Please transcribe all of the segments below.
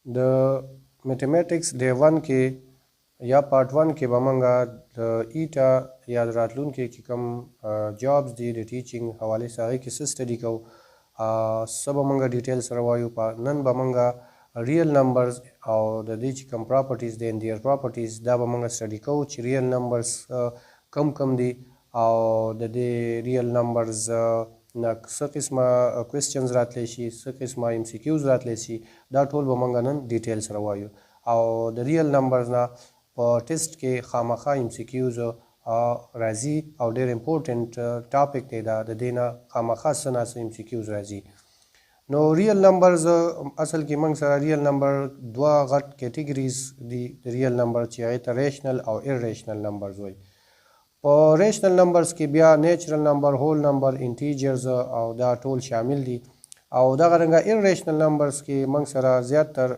د میتھمیټکس ډے 1 کې یا پارت 1 کې به موږ د ایټا یا راتلونکي کې کوم جابز دي د ټیچینګ حوالې سره هغې کې څه سټډي کوو څه به موږ ډیټیل سره وایو. نن به موږ ریل نمبرز او د دې چې کوم پراپرټیز دي دیئر پراپرټیز دا به موږ سټډي کوو چې ریل نمبرز کم دي او د دې ریل نمبرز نه څه قسمه کوېسچنز راتلی شي څه قسمه MCQs راتلی شي دا ټول به موږ نن ډیټیل سره وایو. او د ریل نمبرز نه په ټیسټ کې خامخا MCQs راځي او ډېر امپورټنټ ټاپک دی دا د دې نه خامخا څه نه څه MCQs راځي. نو ریل نمبرز اصل کې موږ سره ریل نمبر دوه غټ کیټیګریز دي د ریل نمبر چې هغې ته ریشنل او ایرریشنل نمبرز وایي. په ریشنل نمبرز کې بیا نیچرل نمبر هول نمبر انټیجرز او دا ټول شامل دي او دغه رنګه ایرریشنل نمبرز کې موږ سره زیاتر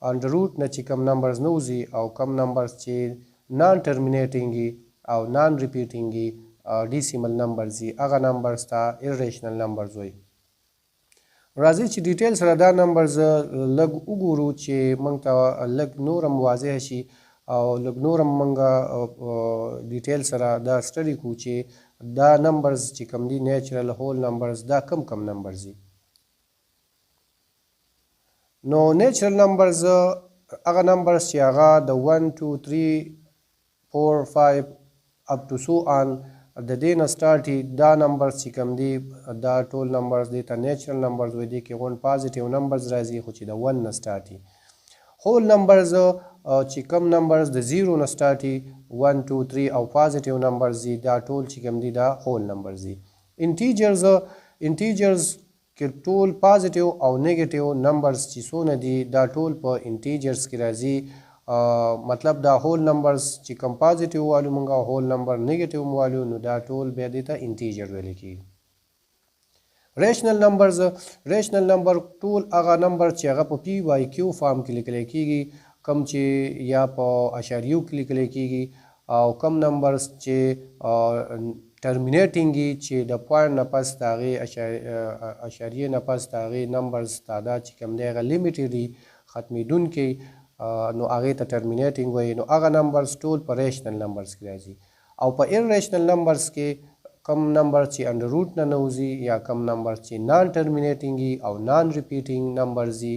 انډر روټ نه چې کم نمبرز نه وځي او کم نمبرز چې نان ټرمینیټینګ او نان ریپیټینګ ډیسیمل نمبرز دي هغه نمبرز ته ایرریشنل نمبرز وایي. راځئ چې ډیټیل سره دا نمبرز لږ وګورو چې موږ ته لږ نور هم واضح شي او لږ نور هم موږ ډیټیل سره دا سټډي کوو چې دا نمبرز چې کوم دي نیچرل هول نمبرز دا کم نمبرز دي. نو نیچرل نمبرز هغه نمبرز چې هغه د 1 2 3 4 5 اپ ټو سو آن د دې نه سټارټي دا نمبرز چې کوم دي دا ټول نمبرز دي ته نیچرل نمبرز وایي. دې کې غون پازیټیو نمبرز راځي خو چې د 1 نه سټارټي. هول نمبرز چې کم نمبرز د 0 نه سټارټي 1 2 3 او پازیټیو نمبرز دي دا ټول چې کوم دي دا هول نمبرز دي. انټیجرز کې ټول پازیټیو او نیګیټیو نمبرز چې څونه دي دا ټول په انټیجرز کې راځي. مطلب دا هول نمبرز چې کم پازیټیو والو مونږ هول نمبر نیګیټیو والو نو دا ټول بیا دې ته انټیجر ویل کېږي. ریشنل نمبر ټول هغه نمبر چې هغه په PYQ فارم کې لیکل کېږي کم چې یا په اشاریو کې لیکل کېږي او کم نمبرز چې ټرمینیټینګ چې د پوینټ نه پس د هغې اشاریې نه پس د هغې نمبرز تعداد چې کوم دی هغه لیمیټډ دي ختمېدونکي نو هغې ته ټرمینیټینګ وایي. نو هغه نمبرز ټول په ریشنل نمبرز کې راځي او په ایرریشنل نمبرز کې کم نمبر چې انډر روټ نه نوځي یا کم نمبر چې نان ټرمینیټینګ او نان ریپیټینګ نمبرز دي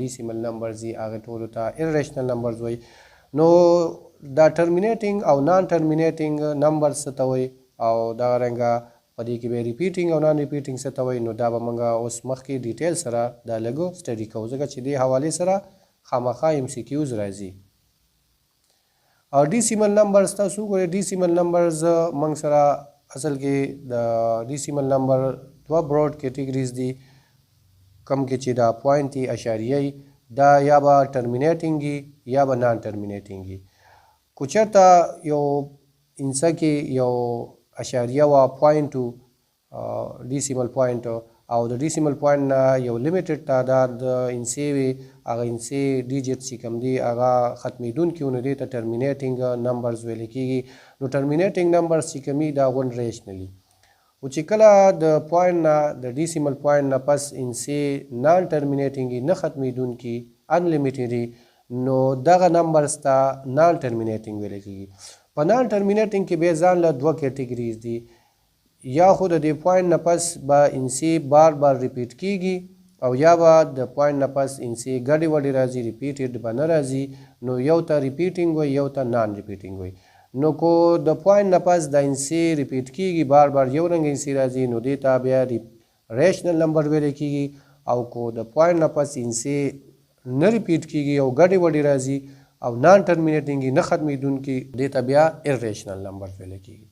ډیسیمل نمبرز دي هغې ټولو ته ایرریشنل نمبرز وایي. نو دا ټرمینیټینګ او نان ټرمینیټینګ نمبرز څه ته وایي او دغه رنګه په دې کې بیا ریپیټینګ او نان ریپیټینګ څه ته وایي. نو دا به موږ اوس مخکې ډیټیل سره دا لږ سټډي کوو ځکه چې دې حوالې سره خامخا MCQs راځي. او ډیسیمل نمبرز تاسو وګورئ ډیسیمل نمبرز موږ سره اصل کې د ډیسیمل نمبر دوه براډ کیټیګریز دي کم کې چې دا پوینټ دي اشاریه دا یا به ټرمینیټینګ یا به نان ټرمینیټینګ. کو چېرته یو انسه کې یو اشاریه وه پوینټ ډیسیمل پوینټ او د ډیسیمل پوینټ نه یو لیمیټډ تعداد د انسې وي هغه انسې ډیجټ چې کوم دي هغه ختمېدونکي وو نو دې ته ټرمینیټینګ نمبرز ویل کېږي. نو ټرمینیټینګ نمبرز چې کوم دي دا غون ریشنلي او چې کله د پوینټ نه د ډیسیمل پوینټ نه پس انسې نان ټرمینیټینګ نه ختمېدونکي انلیمیټډ نو دغه نمبرز ته نان ټرمینیټینګ ویل کېږي. په نان ټرمینیټینګ کې بیا ځان له دوه کیټیګریز دي یا خو د دې پوینټ نه پس به انسې بار ریپیټ کېږي او یا به د پوینټ نه پس انسې ګډې وډې راځي ریپیټډ به نه راځي نو یو ته ریپیټینګ وایي یو ته نان ریپیټینګ وایي. نو کو د پوینټ نه پس د انسې ریپیټ کېږي بار یو رنګ انسې راځي نو دې ته بیا ریشنل نمبر ویل کېږي او کو د پوینټ نه پس انسې نه ریپیټ کېږي او ګډې وډې راځي او نان ټرمینیټینګ نه ختمېدونکي دې ته بیا ایرریشنل نمبر ویل کېږي.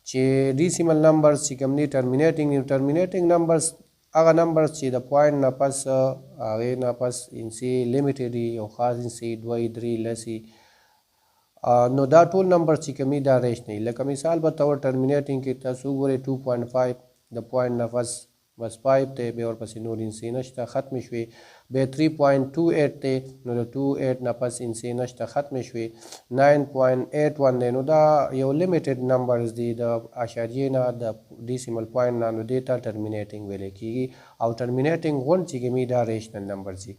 چې ډیسیمل نمبرز چې کوم دي ټرمینیټینګ نمبرز هغه نمبرز چې د پوینټ نه پس هغې نه پس انسې لیمیټډ دي یو خاص انسې دوه درې لسې نو دا ټول نمبر چې کوم دي دا ریشنل. لکه مثال به طور ټرمینیټینګ کې تاسو وګورئ 2.5 د پوینټ نه پس بس 5 ته بیا ورپسې نور انسي نشته ختمې شوې بیا 3.28 ته نو د 28 نه پس انسي نشته ختمې شوې 9.81 دی نو دا یو لیمیټډ نمبرز دي د اشاریې نه د ډیسیمل پوینټ نه نو دې ته ټرمینیټنګ ویلی کېږي او ټرمینیټنګ غونډ چې کومي دا ریشنل نمبر دي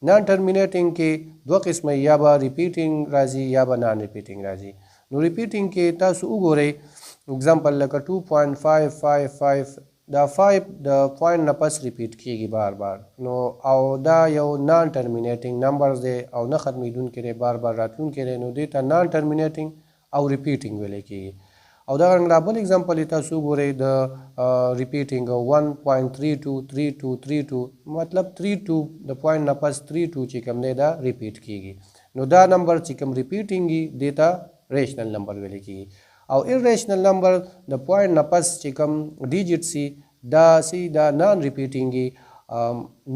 نان ټرمینیټنګ کې دوه قسمه یا به ریپیټنګ راځي یا به نان ریپیټنګ راځي نو ریپیټنګ کې تاسو وګورئ اگزامپل لکه 2.555 دا 5 د پوینټ نه پس ریپیټ کیږي بار بار نو او دا یو نان ټرمینیټنګ نمبرز دی او نه ختمیدونکی دی بار بار راتلونکی دی نو دې ته نان ټرمینیټنګ او ریپیټنګ ویلی کېږي او دا رنګه بل اگزامپل تاسو وګورئ د ریپیټنګ 1.323232 مطلب 32 د پوینټ نه پس 32 چې کوم دی دا ریپیټ کیږي نو دا نمبر چې کوم ریپیټنګ دی ته ریشنل نمبر ویلی کېږي او irrational نمبر د پوینټ نه پس چې کوم ډیجټ سي دا نان ریپیټینګي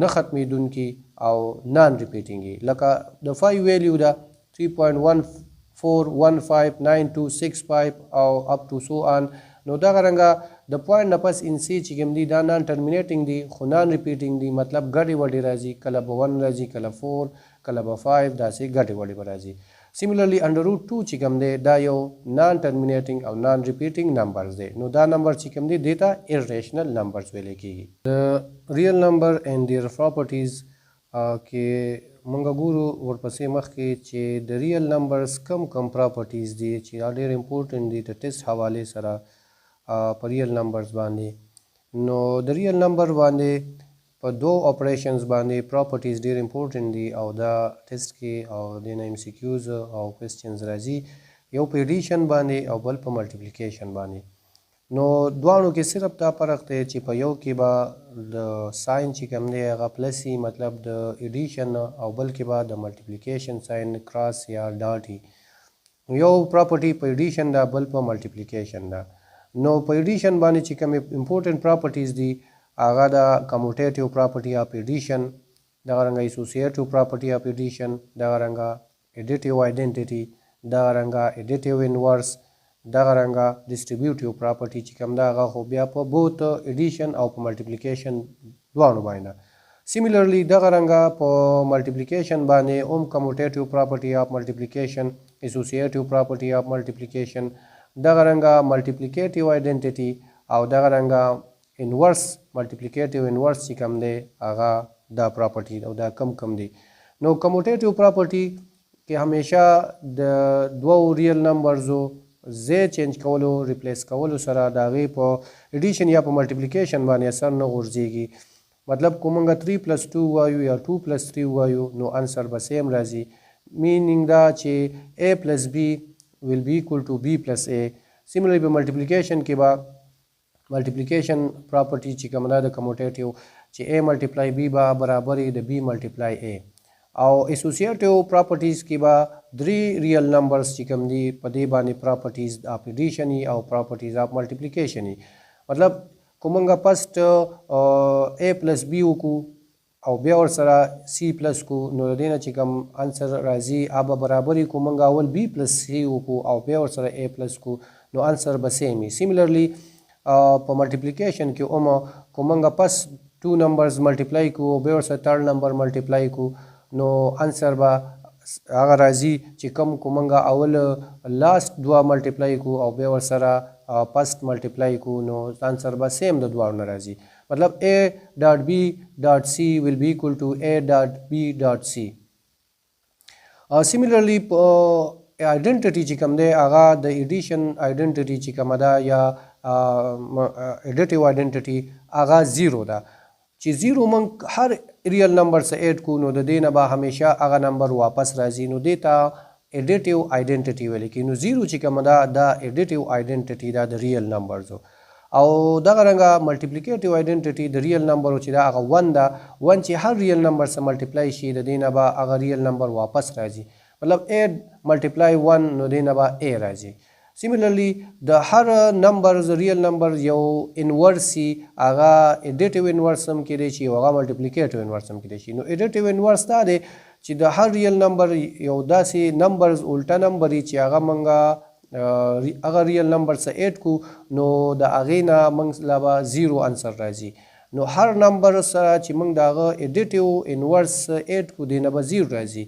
نه ختمیدونکي او نان ریپیټینګي لکه د 5 ویلیو دا 3.14159265 او اپ ټو سو ان نو دا رنګه د پوینټ نه پس انسي چې کوم دي دا نان ټرمینیټینګ دي خو نان ریپیټینګ دي مطلب ګډې وډې راځي کله به 1 راځي کله 4 کله به 5 داسې ګډې وډې به راځي Similarly, under root 2 چې کوم دی دا یو نان ټرمینیټینګ او نان ریپیټینګ نمبرز دی نو دا نمبر چې کوم دی دیتا irrational نمبرز ویل کېږي د ریل نمبر اینڈ دیئر پراپرټیز کې مونږ ګورو ورپسې مخکې چې د ریل نمبرز کم پراپرټیز دي چې ډېر امپورټنټ دي د ټیسټ حوالې سره په ریل نمبرز باندې نو د ریل نمبر باندې په دو اپریشنز باندې پراپرټیز ډېر امپورټنټ دي او دا ټیسټ کې او د MCQs او کوېسچنز راځي یو په ایډیشن باندې او بل په ملټیپلیکیشن باندې نو دواړو کې صرف دا فرق دی چې په یو کې به د ساین چې کوم دی هغه پلس وي مطلب د ایډیشن او بل کې به د ملټیپلیکیشن ساین کراس یا ډاټ یو پراپرټي په ایډیشن ده بل په ملټیپلیکیشن ده نو په ایډیشن باندې چې کوم امپورټنټ پراپرټیز دي هغه د کموټیټیو پراپرټي اف ایډیشن دغه رنګه اسوسییټیو پراپرټي اف ایډیشن دغه رنګه ایډیټیو آیډنټیټي دغه رنګه ایډیټیو انورس دغه رنګه ډسټریبیوټیو پراپرټي چې کوم ده هغه خو بیا په بوت ایډیشن او په ملټیپلیکیشن دواړو باندې سیمیلرلی دغه رنګه په ملټیپلیکیشن باندې هم کموټیټیو پراپرټي اف ملټیپلیکیشن اسوسییټیو پراپرټي اف ملټیپلیکیشن دغه رنګه ملټیپلیکیټیو آیډنټیټي او دغه رنګه انورس ملټیپلیکیټیو انورس چې کوم دی هغه دا پراپرټي او دا کم دی نو کموټیټیو پراپرټي کې همیشه د دوو ریل نمبرزو ځای چینج کولو ریپلیس کولو سره د هغې په ایډیشن یا په ملټیپلیکیشن باندې اثر نه غورځېږي مطلب که موږ 3+2 وایو یا 2+3 وایو نو انسر به سیم راځي مینینګ دا چې A plus B will be equal to B plus A similarly په ملټیپلیکیشن کې به ملټیپلیکیشن پراپرټي چې کوم ده د کموټیټیو چې A ملټیپلای B به برابرې د B ملټیپلای A او اسوسییټیو پراپرټیز کې به درې ریل نمبرز چې کوم دي په دې باندې پراپرټیز اف ایډیشن او پراپرټیز اف ملټیپلیکیشن مطلب که موږ فسټ A plus B وکړو او بیا ورسره C plus کو نو د دې نه چې کوم انسر راځي هغه به برابرې کو موږ اول B plus C وکړو او بیا ورسره A plus کو نو انسر به سیم وي سیمیلرلی په ملټیپلیکیشن کې که موږ پس 2 نمبرز ملټیپلای کو او بیا ورسره تھرډ نمبر ملټیپلای کو نو انسر به هغه راځي چې کوم که موږ اول لاست دوه ملټیپلای کو او بیا ورسره پسټ ملټیپلای کو نو انسر به سیم د دواړو نه راځي مطلب A ډاټ B ډاټ C will be equal to A ډاټ B ډاټ C سیمیلرلی آیډنټیټي چې کوم دی هغه د ایډیشن آیډنټیټي چې کومه ده یا ایډیټیو آیډنټیټي هغه زیرو ده چې زیرو موږ هر ریل نمبر سره ایډ کو نو د دې نه به همیشه هغه نمبر واپس راځي نو دې ته ایډیټیو آیډنټیټي ویل کېږي نو زیرو چې کومه ده دا ایډیټیو آیډنټیټي ده د ریل نمبرزو او دغه رنګه ملټیپلیکیټیو آیډنټیټي د ریل نمبر چې دا هغه 1 ده 1 چې هر ریل نمبر سره ملټیپلای شي د دې نه به هغه ریل نمبر واپس راځي مطلب 8 ملټیپلای 1 نو دې نه به A راځي سیمیلرلی د هر نمبر ریل نمبر یو انورس سی هغه ایډیټیو انورس هم کېدی شي او هغه ملټیپلیکیټیو انورس هم کېدی شي نو ایډیټیو انورس دا دی چې د هر ریل نمبر یو داسې نمبرز الټه نمبر چې هغه موږ هغه ریل نمبر سره ایډ کو نو د هغې نه موږ لا به زیرو انسر راځي نو هر نمبر سره چې موږ د هغه ایډیټیو انورس ایډ کو دی نه به 0 راځي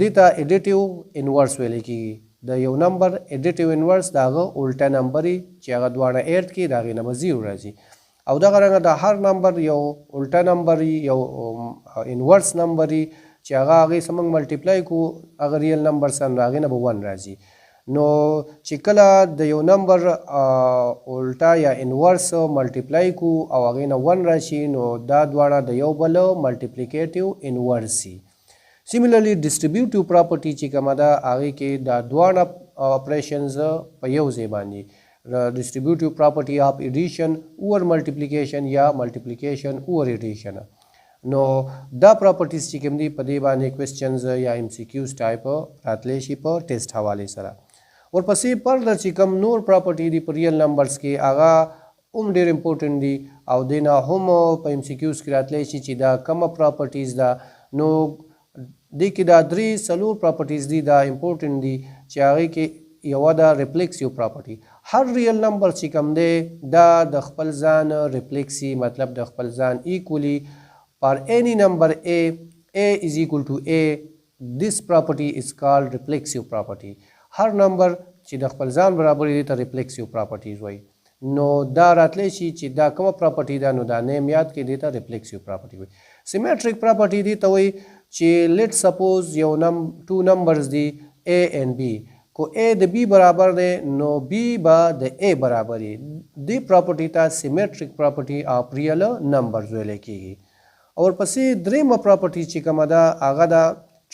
دې ته ایډیټیو انورس ویل کېږي د یو نمبر ایډیټیو انورس د هغه الټه نمبر چې هغه دواړه ایډ کړي د هغې نه به 0 راځي او دغه رنګه د هر نمبر یو الټه نمبر یو انورس نمبر چې هغه هغې سره موږ ملټیپلای کو هغه ریل نمبر سره نو هغې نه به 1 راځي نو چې کله د یو نمبر الټا یا انورس ملټیپلای کو او هغې نه 1 راشي نو دا دواړه د یو بل ملټیپلیکیټیو انورس سي سیملرلی ډسټریبیوټیو پراپرټي چې کومه ده هغې کې دا دواړه اپریشنز په یو ځای باندې ډسټریبیوټیو پراپرټي اف ایډیشن اور ملټیپلیکیشن یا ملټیپلیکیشن اور ایډیشن نو دا پراپرټیز چې کوم دي په دې باندې کوېسچنز یا MCQs ټایپ راتلی شي په ټیسټ حوالې سره ورپسې فردر چې کوم نور پراپرټي دي په ریل نمبرز کې هغه هم ډېر امپورټنټ دي او دې نه هم په MCQs کې راتلی شي چې دا کومه پراپرټیز ده نو دې کې دا 3-4 پراپرټیز دي دا امپورټنټ دي چې هغې کې یوه ده ریپلیکسیو پراپرټي هر ریل نمبر چې کوم دی دا د خپل ځان ریپلیکسي مطلب د خپل ځان ایکولی for any number a is equal to a this property is called reflexive property هر نمبر چې د خپل ځان برابر دی ته reflexive properties وایي نو دا راتلی شي چې دا کومه پراپرټي ده نو دا نیم یاد کړئ دې ته reflexive property وایي سیمیټریک پراپرټي دې ته وایي چې لیټ سپوز یو ټو نمبرز دي a and b کو a د b برابر دی نو b به د a برابر وي دې پراپرټي ته سیمیټریک پراپرټي اف ریل نمبرز ویل کېږي اور پسې درېمه پراپرټي چې کومه ده هغه ده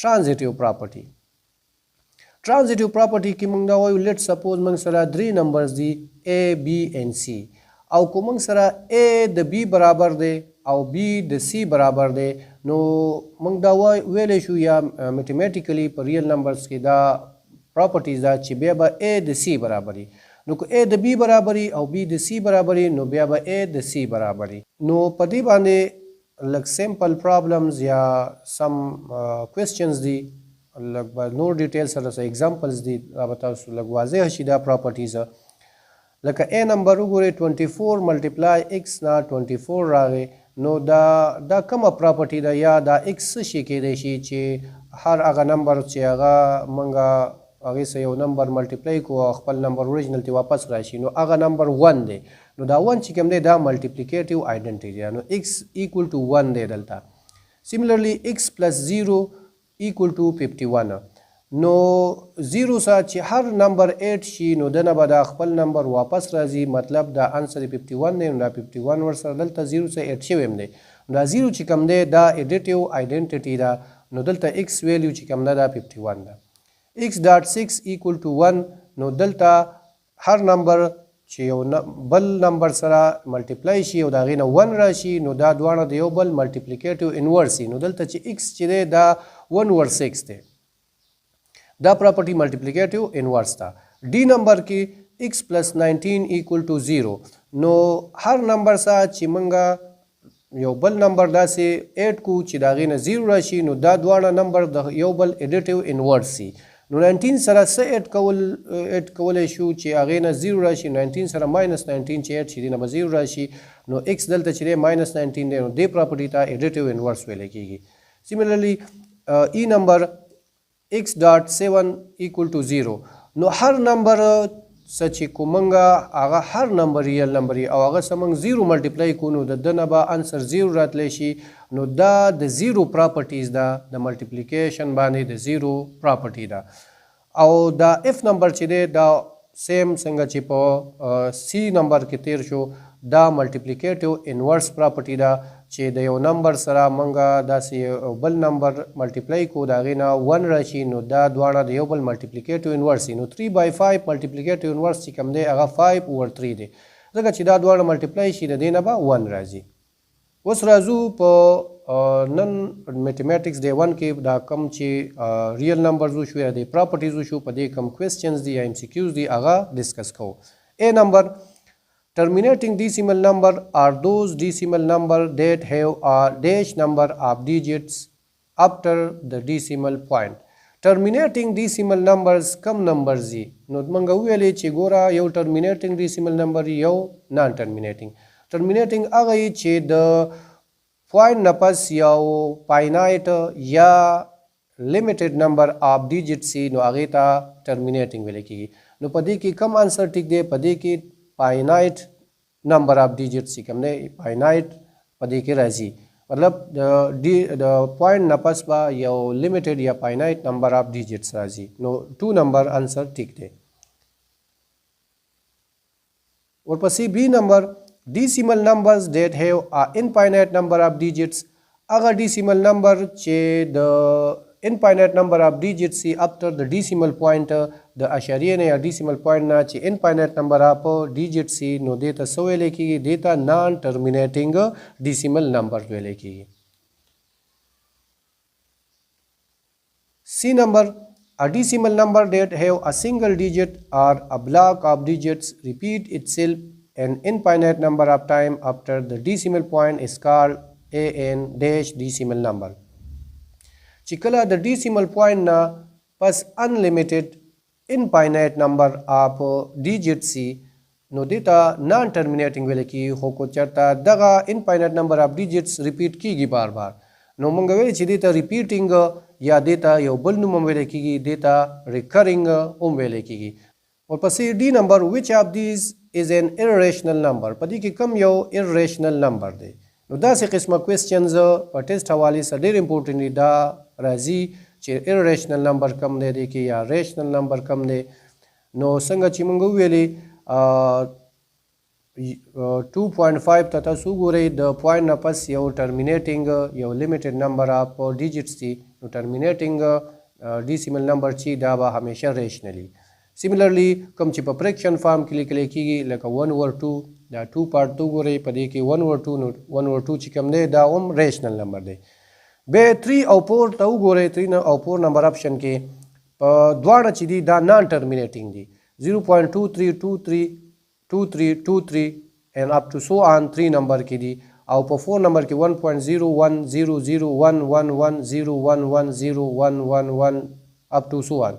ټرانزیټیو پراپرټي ټرانزیټیو پراپرټي کې موږ دا وایو لیټ سپوز موږ سره 3 نمبرز دي a b and c او که موږ سره a د b برابر دی او b د c برابر دی نو موږ دا ویلی شو یا میټیمیټیکلی په ریل نمبرز کې دا پراپرټیز ده چې بیا به a د c برابر وي نو که a د b برابر وي او b د c برابر وي نو بیا به a د c برابر وي نو په دې باندې لږ سیمپل پرابلمز یا سم کوېسچنز دي لږ به نور ډیټیل سره څه ایگزامپلز دي دا به تاسو لږ واضح شي دا پراپرټیز لکه a نمبر وګورئ 24 ملټیپلای x نه 24 راغی نو دا کومه پراپرټي ده یا دا x څه شي کیدی شي چې هر هغه نمبر چې هغه موږ هغې سره یو نمبر ملټیپلای کو او خپل نمبر اوریجنل ته واپس راشي نو هغه نمبر 1 دی نو دا 1 چې کوم دی دا ملټیپلیکیټیو آیډنټي دی نو x equal to 1 دی دلته سیملرلی x plus 0 equal to 51 نو 0 سره چې هر نمبر 8 شي نو دنه به دا خپل نمبر واپس راځي مطلب دا انسر 51 دی نو دا 51 ورسره دلته 0 سره 8 شوی هم دی نو دا 0 چې کوم دی دا ایډیټیو آیډنټیټي ده نو دلته x ویلیو چې کوم ده دا 51 ده x.6 equal to 1 نو دلته هر نمبر چې یو بل نمبر سره ملټیپلای شي او د هغې نه 1 راشي نو دا دواړه د یو بل ملټیپلیکیټیو انورس نو دلته چې x چې دی دا 1 over 6 دی دا پراپرټي ملټیپلیکیټیو انورس ده डी نمبر کې x plus 19 equal to 0 نو هر نمبر سره چې موږ یو بل نمبر داسې 8 کو چې د هغې نه 0 راشي نو دا دواړه نمبر د یو بل ایډیټیو انورس سي نو 19 سره څه ایډ کولی شو چې هغې نه 0 راشي 19 سره ماینس 19 چې ایډ شي دې نه به 0 راشي نو x دلته چې دی ماینس 19 دی نو دې پراپرټي ته ایډیټیو انورس ویلی کېږي سیملرلی ای نمبر x.7 equal to 0 نو هر نمبر څه چې کومنګه هغه هر نمبر ریل نمبر او هغه څه موږ 0 ملټیپلای کو نو د ده نه به انسر 0 راتلی شي نو دا د 0 پراپرټیز ده د ملټیپلیکیشن باندې د 0 پراپرټي ده او دا اف نمبر چې دی دا سیم څنګه چې په سی نمبر کې تیر شو دا ملټیپلیکیټیو انورس پراپرټي ده چې د یو نمبر سره موږ داسې بل نمبر ملټیپلای کو د هغې نه 1 راشي نو دا دواړه د یو بل ملټیپلیکیټیو انورس نو 3/5 ملټیپلیکیټیو انورس چې کوم دی هغه 5 over 3 دی ځکه چې دا دواړه ملټیپلای شي د دې نه به 1 راځي اوس راځو په نن میتھمیټکس ډے 1 کې دا کم چې ریل نمبرز وشو یا د پراپرټیز وشو په دې کم کوېسچنز دي یا MCQs دي هغه ډسکس کوو A نمبر Terminating decimal number are those decimal number that have a dash number of digits after the decimal point. Terminating decimal numbers کم numbers دي نو موږ ویلې چې ګوره یو terminating decimal number یو non terminating terminating هغه چې د پوینټ نه پس یو فاینایټ یا limited number of digits سي نو هغې ته terminating ویل کېږي نو په دې کې کم آنسر ټیک دی په دې کې فاینایټ نمبر آف digits چې کوم دی فاینایټ په دې کې راځي مطلب د پوینټ نه پس به یو limited یا فاینایټ نمبر آف digits راځي نو 2 نمبر آنسر ټیک دی ورپسې بی نمبر decimal numbers that have an infinite number of digits هغه decimal number چې د infinite number of digits see after the decimal point د اشاریه نه یا decimal point نه چې infinite number of digits see نو دیتا سو ویل کېږي دیتا non terminating decimal number ویل کېږي C number a decimal number that have a single digit or a block of digits repeat itself an infinite number of time after the decimal point is called an dash decimal number چې کله د decimal point نه پس unlimited infinite number of digits سي نو دیتا non terminating ویل کېږي خو کو چېرته دغه infinite number of digits repeat کېږي بار بار نو موږ ویل چې دیتا repeating یا دیتا یو بل نوم هم ویل کېږي دیتا recurring هم ویل کېږي ورپسې D number which of these is an irrational number په دې کې کم یو irrational number دی نو داسې قسمه questions په ټیسټ حوالې سره ډېر امپورټنټ دي دا راځي چې irrational number کم دی دی کې یا rational number کم دی نو څنګه چې موږ وویلې 2.5 ته تاسو وګورئ د پوینټ نه پس یو terminating یو limited number of digits دي نو terminating decimal number چې دا به همیشه rationally similarly کوم چې په fraction form کې لیکل کېږي لکه 1/2 دا 2 پارت تو ګورئ په دې کې 1/2 نو 1/2 چې کوم دی دا هم rational number دی به 3 او 4 ته وګورئ 3 او 4 نمبر آپشن کې په دواړه چې دي دا non terminating دي 0.23232323 and up to so on 3 نمبر کې دي او په 4 نمبر کې 1.010010110110111 up to so on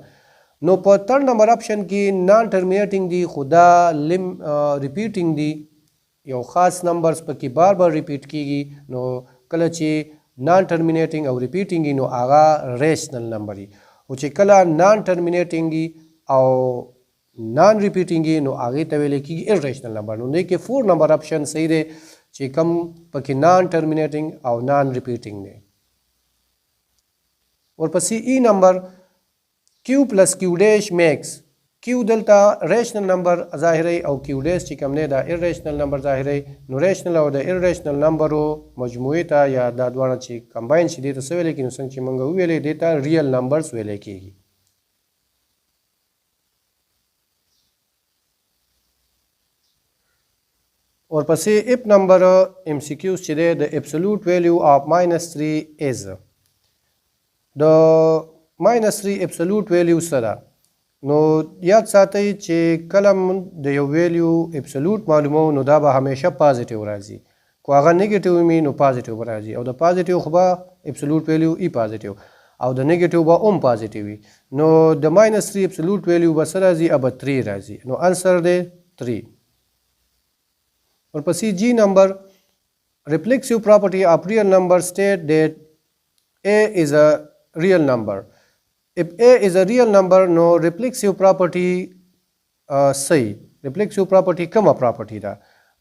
نو په 3 نمبر آپشن کې non terminating دي خدا repeating دي یو خاص نمبرز پکې بار بار ریپیټ کیږي نو کله چې non terminating او repeating نو هغه rational number وي او چې کله non terminating او non repeating نو هغه ته ویل کېږي irrational number نو دې کې 4 نمبر آپشن صحیح دی چې کم پکې non terminating او non repeating دی ورپسې E نمبر Q plus Q dash makes Q دلته rational number ظاهري او Q dash چې کوم نه دا irrational number ظاهري نو rational او د irrational number مجموعي ته یا دا دواړه چې کمباین شي دي ته څه ویل کېږي نو څنګه چې موږ ویلې دي ته real numbers ویل کېږي ورپسې if number MCQs چې دی the absolute value of -3 is the -3 absolute value سره نو یاد ساتئ چې کله د یو ویلیو absolute معلومو نو دا به همیشه پازیټیو راځي کو هغه نیگیټیو وي نو پازیټیو به راځي او د پازیټیو خو به absolute value ای پازیټیو او د نیگیټیو به هم پازیټیو وي نو د -3 absolute value به څه راځي اب 3 راځي نو انسر دی 3 ورپسې G نمبر reflexive property of real number state that A is a real number if A is a real number no reflexive property صحیح reflexive property کومه property ده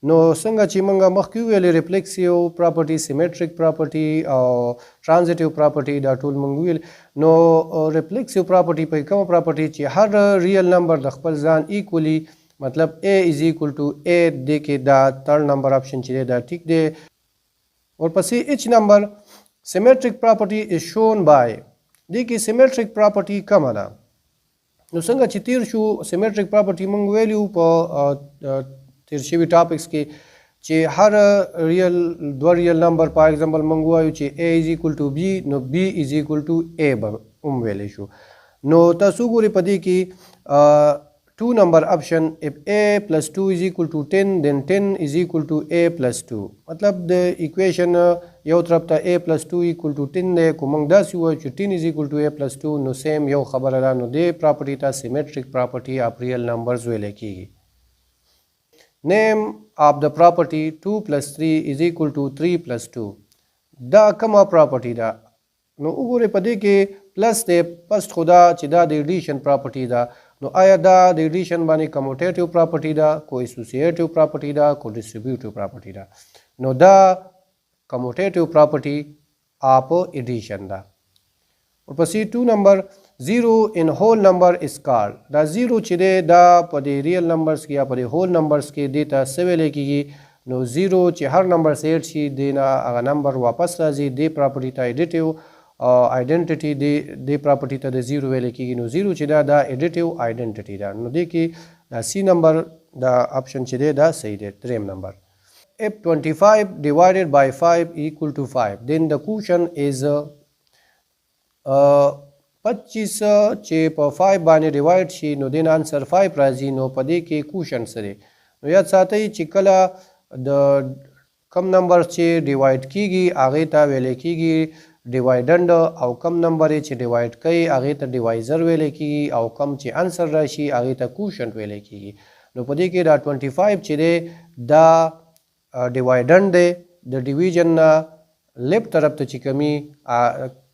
نو څنګه چې موږ مخکې ویلې reflexive property symmetric property او transitive property دا ټول موږ ویل نو reflexive property په کومه property چې هر real number د خپل ځان equally مطلب A is equal to A دی کې دا third number option چې دا ټیک دی ورپسې H number symmetric property is shown by دی کې symmetric property کومه ده نو څنګه چې تیر شو symmetric property موږ ویلو په تیر شوي ټاپکس کې چې هر دو ریل نمبر په ایگزامپل موږ وایو چې A is equal to B نو B is equal to A به هم ویلی شو نو تاسو ګورئ په دې کې 2 number option if A plus 2 is equal to 10 then 10 is equal to A plus 2 مطلب د equation یو طرف ته A plus 2 equal to 10 دی کو موږ داسې وایو چې 10 is equal to A plus 2 نو سیم یو خبره ده نو دې property ته symmetric property of real numbers ویلی کېږي name of the property 2 plus 3 is equal to 3 plus 2 دا کومه property ده نو وګورئ په دې کې پلس دی پس خو دا چې دا د ایډیشن پراپرټي ده نو آیا دا د ایډیشن باندې کموټیټیو پراپرټي ده کو اسوسییټیو پراپرټي ده کو ډسټریبیوټیو پراپرټي ده نو دا کموټیټیو پراپرټي اپ ایډیشن ده ورپسې 2 نمبر 0 in whole number is called دا 0 چې دی دا په د ریل نمبرز کې یا په د هول نمبرز کې دی ته څه ویلی کېږي نو 0 چې هر نمبر سیټ شي دی نه هغه نمبر واپس راځي دی پراپرټي ته ایډیټیو آیډنټیټي دی پراپرټي ته د 0 ویلی کېږي نو 0 چې دا ایډیټیو آیډنټیټي ده نو دی کې سی نمبر دا آپشن چې دی دا صحیح دی دریم نمبر if 25 divided by 5 equal to 5 then the quotient is 25 چې په 5 باندې ډیوایډ شي نو دین آنسر 5 راځي نو په دې کې کوشن سره نو یاد ساتئ چې کله د کم نمبر چې ډیوایډ کیږي هغه ته ویل کیږي ډیوایډنډ او کم نمبر چې ډیوایډ کوي هغه ته ډیوایزر ویل کیږي او کم چې آنسر راشي هغه ته کوشنټ ویل کیږي نو په دې کې دا 25 چې دی دا ډیوایډنډ دی د ډیویژن نه لیفټ طرف ته چې کمی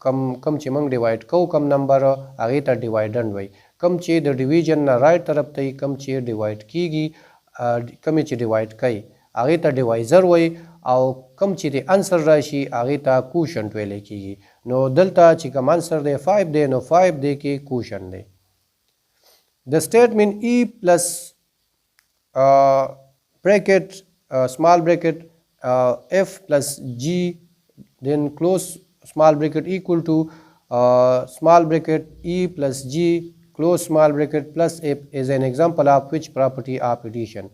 کم چې موږ ډیوایډ کوو کم نمبر هغې ته ډیوایډنډ وایي کم چې د ډیویژن نه رایټ طرف ته کم چې ډیوایډ کیږي کم چې ډیوایډ کوي هغې ته ډیوایزر وایي او کم چې د انسر راشي هغې ته کوشنټ ویلی کیږي نو دلته چې کم انسر دی 5 دی نو 5 دی کې کوشنټ دی د statement E plus bracket small bracket F plus G then close small bracket equal to small bracket E plus G close small bracket plus F is an example of which property of addition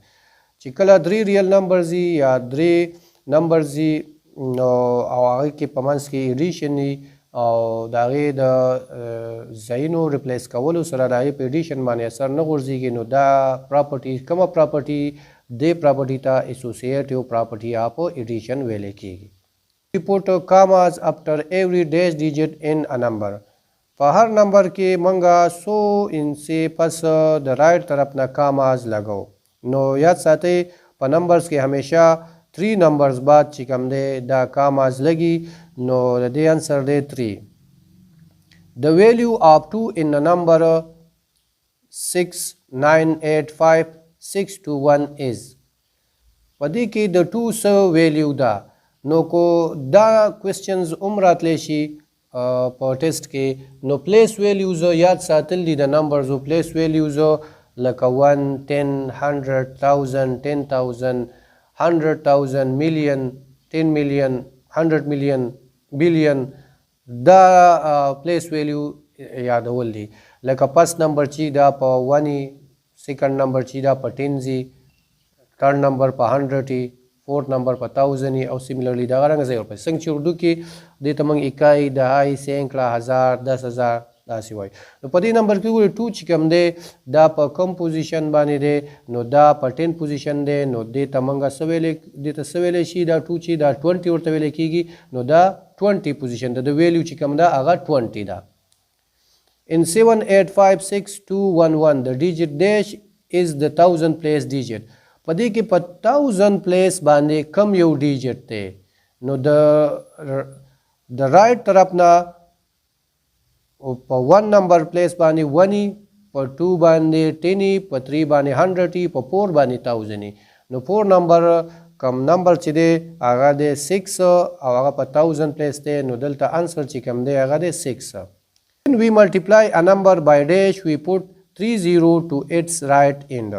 چې کله 3 ریل نمبرز یا 3 نمبرز نو او هغه کې په منځ کې ایډیشن او د هغې د ځایونو ریپلیس کولو سره د هغې په ایډیشن باندې اثر نه غورځېږي نو دا پراپرټي کومه پراپرټي دې پراپرټي ته اسوسییټیو پراپرټي اف ایډیشن ویلی کېږي We put commas after every dash digit in a number. په هر نمبر کې منګه 100 انسې پس د رایټ طرف نه کاماز لګو نو یاد ساتئ په نمبرز کې همیشه 3 نمبرز بعد چې کوم دی دا کاماز لګي نو د دې انسر دی 3 The value of 2 in a number 6985621 is په دې کې د 2 څه ویلیو ده نو کو دا کوېسچنز هم راتلی شي په ټیسټ کې نو پلیس ویلیوز یاد ساتل دي د نمبرزو پلیس ویلیوز لکه 1 10 100 1000 10000 100,000 million 10 million 100 million billion دا پلیس ویلیو یادول دي لکه پس نمبر چې دا په 1 سیکنډ نمبر چې دا په 10 زی تھرڈ نمبر په 100 فورتھ نمبر په 1000 او سیملرلی دا رنګ ځای ورپسې څنګه چې اردو کې دې ته موږ اکائی دهائی سینکړه هزار 10,000 داسې وایي نو په دې نمبر کې وګورئ 2 چې کوم دی دا په کم پوزیشن باندې دی نو دا په 10 پوزیشن دی نو دې ته موږ څه ویلی شي دا 2 چې دا 20 ورته ویلی کېږي نو دا 20 پوزیشن ده د ویلیو چې کوم ده هغه 20 ده In 7856211 the digit dash is the 1000 place digit په دې کې په 1000 پلیس باندې کم یو ډیجټ دی نو د رایټ طرف نه په 1 نمبر پلیس باندې 1 په 2 باندې 10 په 3 باندې 100 په 4 باندې 1000 نو 4 نمبر کم نمبر چې دی هغه دی 6 او هغه په 1000 پلیس دی نو دلته انسر چې کم دی هغه دی 6 When we multiply a number by dash we put 30 to its right end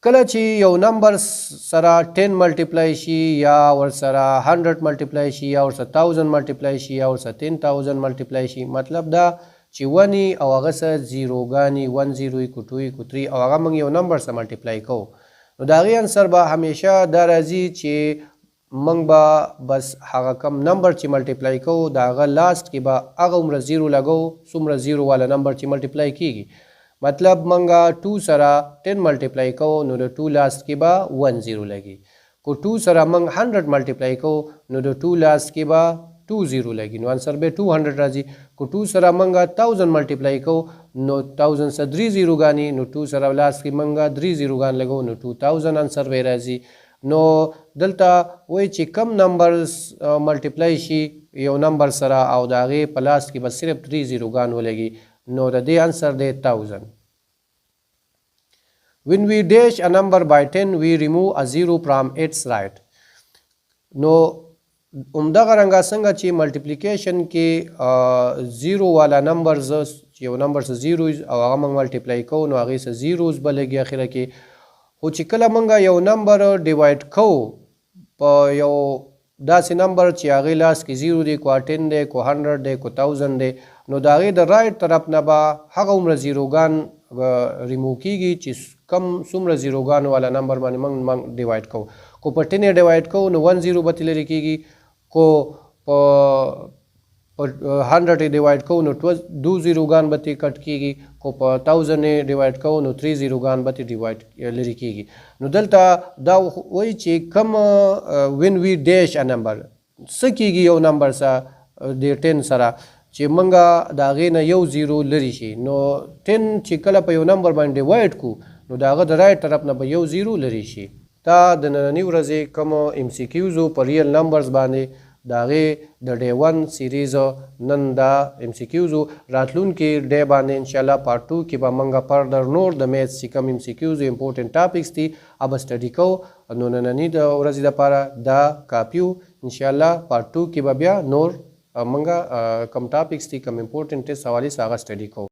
کله چې یو نمبر سره 10 ملټیپلای شي یا ورسره 100 ملټیپلای شي یا ورسره 1000 ملټیپلای شي یا ورسره 10000 ملټیپلای شي مطلب دا چې 1 او هغه سره زیروګانې 1 0 1 2 1 3 او هغه موږ یو نمبر سره ملټیپلای کوو نو د هغې انسر به همیشه دا راځي چې موږ به بس هغه کم نمبر چې ملټیپلای کوو د هغه لاست کې به هغه عمره زیرو لګو څومره زیرو والا نمبر چې ملټیپلای کیږي مطلب منګه 2 سره 10 ملټیپلای کوو نو د 2 لاست کې به 1 0 لګي کو 2 سره منګ 100 ملټیپلای کوو نو د 2 لاست کې به 20 لګي نو انسر به 200 راځي کو 2 سره منګه 1000 ملټیپلای کو نو 1000 سره 3 0 غانی نو 2 سره لاس کې منګه 3 0 غان لګو نو 2000 انسر به راځي نو دلته وای چې کم نمبرز ملټیپلای شي یو نمبر سره او دا غي پلاس کې بس صرف 3 0 غان ولګي نو د دې انسر دی 1000. When we dash a number by 10 we remove a 0 from its right. نو همدغه رنګه څنګه چې ملټیپلیکیشن کې 0 والا نمبرز یو نمبر سره 0 او هغه موږ ملټیپلای کوو نو هغې سره 0 به لګي اخره کې خو چې کله موږ یو نمبر ډیوایډ کوو په یو داسې نمبر چې هغې لاس کې 0 دی کو 10 دی کو 100 دی کو 1000 دی نو د هغې د رایټ طرف نه به هغه عمره زیروګان ریموو کیږي چې کم څومره زیروګانو والا نمبر باندې موږ ډیوایډ کوو کو په 10 ډیوایډ کوو نو 1 0 به ترې لرې کیږي کو په 100 ډیوایډ کوو نو 2 زیروګان به ترې کټ کیږي کو په 1000 ډیوایډ کوو نو 3 زیروګان به ترې ډیوایډ لرې کیږي نو دلته دا وایي چې کم وین وی ډیش ا نمبر څه کیږي یو نمبر سره د 10 سره چې منګه د هغې نه یو زیرو لرې شي نو 10 چې کله په یو نمبر باندې ډیوایډ کو نو د هغه د رایټ طرف نه به یو زیرو لرې شي. دا د نننۍ ورځې کومو MCQs په ریل نمبرز باندې د هغې د ډے 1 سیریز نن دا MCQs راتلونکي ډے باندې انشاءالله پارت 2 کې به موږ فردر نور د میتھس چې کوم MCQs امپورټنټ ټاپکس دي هغه سټډي کوو نو نننۍ د ورځې دپاره دا کافي و انشاءالله پارت 2 کې به بیا نور منګه کم ټاپکس دي کم امپورټنټ ټیسټ حوالې سره هغه سټډي کوو.